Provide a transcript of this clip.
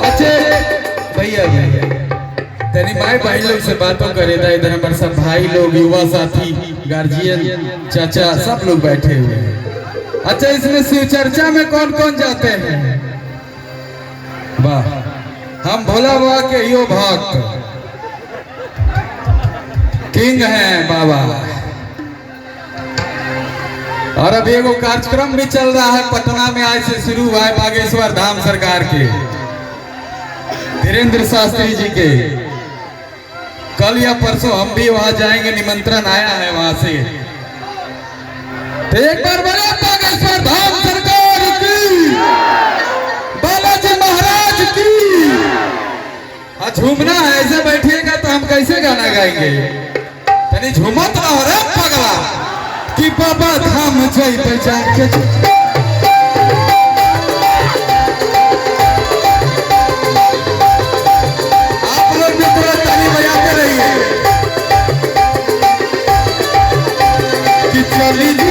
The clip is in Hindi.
अच्छे भैया तनी माई बहन लोग से बातों करे था। इधर हमारे सब भाई लोग, युवा साथी, गार्जियन, चाचा सब लोग बैठे हुए हैं। अच्छा, इसमें शिव चर्चा में कौन कौन जाते हैं? वाह, हम भोला बाबा के यो भक्त किंग हैं बाबा। और अभी एगो कार्यक्रम भी चल रहा है पटना में, आज से शुरू हुआ है बागेश्वर धाम सरकार के धीरेन्द्र शास्त्री जी के। कल या परसों हम भी वहां जाएंगे, निमंत्रण आया है वहां से। तो एक बार बोले बागेश्वर धाम सरकार की, बालाजी महाराज की। आज झूमना है, ऐसे बैठिएगा तो हम कैसे गाना गाएंगे? तनी झूमत रहो रे पगला कि बाबा धाम जय बजा के। चली जी